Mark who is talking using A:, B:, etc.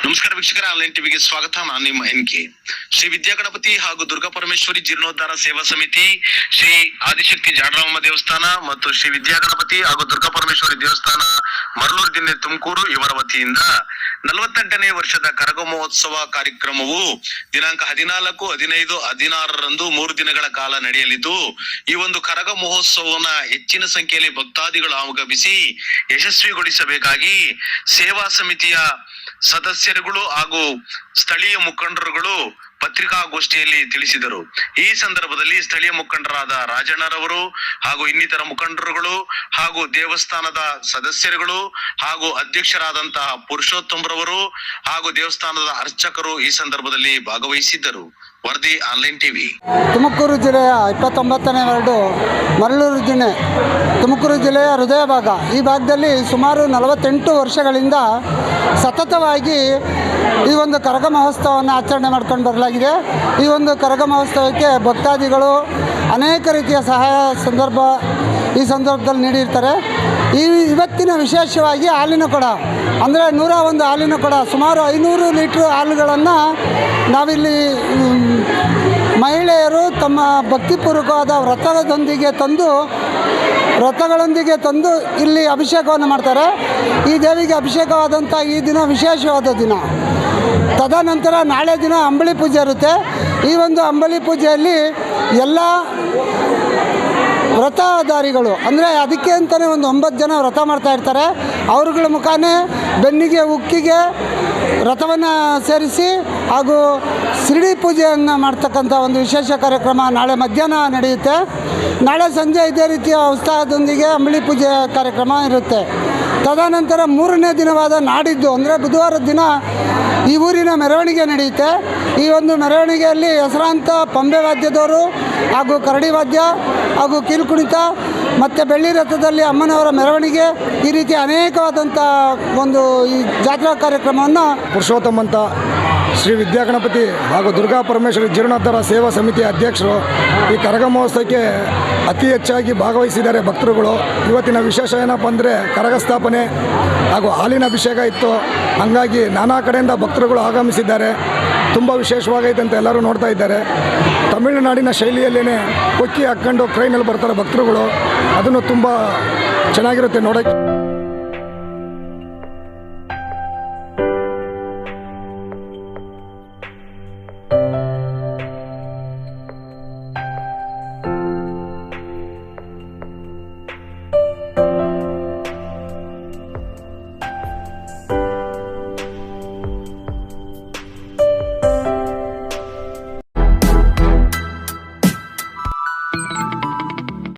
A: ನಮಸ್ಕಾರ ವೀಕ್ಷಕರ, ಆನ್ಲೈನ್ ಟಿವಿಗೆ ಸ್ವಾಗತ. ನಾನು ನಿಮ್ಮ ಎನ್ಕೆ. ಶ್ರೀ ವಿದ್ಯಾಗಣಪತಿ ಹಾಗೂ ದುರ್ಗಾ ಪರಮೇಶ್ವರಿ ಜೀರ್ಣೋದ್ಧಾರ ಸೇವಾ ಸಮಿತಿ, ಶ್ರೀ ಆದಿಶಕ್ತಿ ಜಾಡರಾಮಮ್ಮ ದೇವಸ್ಥಾನ ಮತ್ತು ಶ್ರೀ ವಿದ್ಯಾಗಣಪತಿ ಹಾಗೂ ದುರ್ಗಾ ಪರಮೇಶ್ವರಿ ದೇವಸ್ಥಾನ ಮರಳೂರು ಜಿಲ್ಲೆ ತುಮಕೂರು ಇವರ ವತಿಯಿಂದ 48ನೇ ವರ್ಷದ ಕರಗ ಮಹೋತ್ಸವ ಕಾರ್ಯಕ್ರಮವು ದಿನಾಂಕ 14, 15, 16ರಂದು 3 ದಿನಗಳ ಕಾಲ ನಡೆಯಲಿದ್ದು, ಈ ಒಂದು ಕರಗ ಮಹೋತ್ಸವವನ್ನ ಹೆಚ್ಚಿನ ಸಂಖ್ಯೆಯಲ್ಲಿ ಭಕ್ತಾದಿಗಳು ಆಗಮಿಸಿ ಯಶಸ್ವಿಗೊಳಿಸಬೇಕಾಗಿ ಸೇವಾ ಸಮಿತಿಯ ಸದಸ್ಯರುಗಳು ಹಾಗೂ ಸ್ಥಳೀಯ ಮುಖಂಡರುಗಳು ಪತ್ರಿಕಾಗೋಷ್ಠಿಯಲ್ಲಿ ತಿಳಿಸಿದರು. ಈ ಸಂದರ್ಭದಲ್ಲಿ ಸ್ಥಳೀಯ ಮುಖಂಡರಾದ ರಾಜಣ್ಣರವರು ಹಾಗೂ ಇನ್ನಿತರ ಮುಖಂಡರುಗಳು ಹಾಗೂ ದೇವಸ್ಥಾನದ ಸದಸ್ಯರುಗಳು ಹಾಗೂ ಅಧ್ಯಕ್ಷರಾದಂತಹ ಪುರುಷೋತ್ತಮರವರು ಹಾಗೂ ದೇವಸ್ಥಾನದ ಅರ್ಚಕರು ಈ ಸಂದರ್ಭದಲ್ಲಿ ಭಾಗವಹಿಸಿದ್ದರು. ವರದಿ ಆನ್ಲೈನ್ ಟಿವಿ.
B: ತುಮಕೂರು ಜಿಲ್ಲೆಯ 29ನೇ ವಾರ್ಡು ಮರಳೂರು ಜಿಲ್ಲೆ, ತುಮಕೂರು ಜಿಲ್ಲೆಯ ಹೃದಯ ಭಾಗ. ಈ ಭಾಗದಲ್ಲಿ ಸುಮಾರು 48 ವರ್ಷಗಳಿಂದ ಸತತವಾಗಿ ಈ ಒಂದು ಕರಗ ಮಹೋತ್ಸವವನ್ನು ಆಚರಣೆ ಮಾಡ್ಕೊಂಡು ಬರಲಾಗಿದೆ. ಈ ಒಂದು ಕರಗ ಮಹೋತ್ಸವಕ್ಕೆ ಭಕ್ತಾದಿಗಳು ಅನೇಕ ರೀತಿಯ ಸಹಾಯ ಈ ಸಂದರ್ಭದಲ್ಲಿ ನೀಡಿರ್ತಾರೆ. ಇವತ್ತಿನ ವಿಶೇಷವಾಗಿ ಹಾಲಿನ ಕೊಡ, ಅಂದರೆ 101 ಹಾಲಿನ ಕೊಡ, ಸುಮಾರು 500 ಲೀಟ್ರ್ ಹಾಲುಗಳನ್ನು ನಾವಿಲ್ಲಿ ಮಹಿಳೆಯರು ತಮ್ಮ ಭಕ್ತಿಪೂರ್ವಕವಾದ ವ್ರತಗಳೊಂದಿಗೆ ತಂದು ಇಲ್ಲಿ ಅಭಿಷೇಕವನ್ನು ಮಾಡ್ತಾರೆ. ಈ ದೇವಿಗೆ ಅಭಿಷೇಕವಾದಂಥ ಈ ದಿನ ವಿಶೇಷವಾದ ದಿನ. ತದನಂತರ ನಾಳೆ ದಿನ ಅಂಬಲಿ ಪೂಜೆ ಇರುತ್ತೆ. ಈ ಒಂದು ಅಂಬಲಿ ಪೂಜೆಯಲ್ಲಿ ಎಲ್ಲ ವ್ರತಧಾರಿಗಳು, ಅಂದರೆ ಅದಕ್ಕೆ ಅಂತಲೇ ಒಂದು 9 ಜನ ವ್ರತ ಮಾಡ್ತಾ ಇರ್ತಾರೆ. ಅವರುಗಳ ಮುಖಾನೇ ಬೆನ್ನಿಗೆ ಉಕ್ಕಿಗೆ ವ್ರತವನ್ನು ಸೇರಿಸಿ ಹಾಗೂ ಶಿರಡಿ ಪೂಜೆಯನ್ನು ಮಾಡ್ತಕ್ಕಂಥ ಒಂದು ವಿಶೇಷ ಕಾರ್ಯಕ್ರಮ ನಾಳೆ ಮಧ್ಯಾಹ್ನ ನಡೆಯುತ್ತೆ. ನಾಳೆ ಸಂಜೆ ಇದೇ ರೀತಿಯ ಉತ್ಸಾಹದೊಂದಿಗೆ ಅಂಬಲಿ ಪೂಜೆ ಕಾರ್ಯಕ್ರಮ ಇರುತ್ತೆ. ತದನಂತರ 3ನೇ ದಿನವಾದ ನಾಡಿದ್ದು, ಅಂದರೆ ಬುಧವಾರದ ದಿನ ಈ ಊರಿನ ಮೆರವಣಿಗೆ ನಡೆಯುತ್ತೆ. ಈ ಒಂದು ಮೆರವಣಿಗೆಯಲ್ಲಿ ಹೆಸರಾಂತ ಪಂಬೆ ವಾದ್ಯದವರು ಹಾಗೂ ಕರಡಿ ವಾದ್ಯ ಹಾಗೂ ಕೀಲ್ಕುಣಿತ ಮತ್ತು ಬೆಳ್ಳಿ ರಥದಲ್ಲಿ ಅಮ್ಮನವರ ಮೆರವಣಿಗೆ, ಈ ರೀತಿ ಅನೇಕವಾದಂಥ ಒಂದು ಈ ಜಾತ್ರಾ ಕಾರ್ಯಕ್ರಮವನ್ನು
C: ಪುರುಷೋತ್ತಮ ಅಂತ ಶ್ರೀ ವಿದ್ಯಾಗಣಪತಿ ಹಾಗೂ ದುರ್ಗಾ ಪರಮೇಶ್ವರಿ ಜೀರ್ಣೋದ್ಧಾರ ಸೇವಾ ಸಮಿತಿಯ ಅಧ್ಯಕ್ಷರು ಈ ಕರಗ ಮಹೋತ್ಸವಕ್ಕೆ ಅತಿ ಹೆಚ್ಚಾಗಿ ಭಾಗವಹಿಸಿದ್ದಾರೆ ಭಕ್ತರುಗಳು. ಇವತ್ತಿನ ವಿಶೇಷ ಏನಪ್ಪ ಅಂದರೆ ಕರಗ ಸ್ಥಾಪನೆ ಹಾಗೂ ಹಾಲಿನ ಅಭಿಷೇಕ ಇತ್ತು. ಹಾಗಾಗಿ ನಾನಾ ಕಡೆಯಿಂದ ಭಕ್ತರುಗಳು ಆಗಮಿಸಿದ್ದಾರೆ. ತುಂಬ ವಿಶೇಷವಾಗೈತೆ ಅಂತ ಎಲ್ಲರೂ ನೋಡ್ತಾ ಇದ್ದಾರೆ. ತಮಿಳುನಾಡಿನ ಶೈಲಿಯಲ್ಲೇ ಕೊಕ್ಕಿ ಹಾಕ್ಕೊಂಡು ಟ್ರೈನಲ್ಲಿ ಬರ್ತಾರೆ ಭಕ್ತರುಗಳು. ಅದನ್ನು ತುಂಬ ಚೆನ್ನಾಗಿರುತ್ತೆ ನೋಡೋಕ್ಕೆ.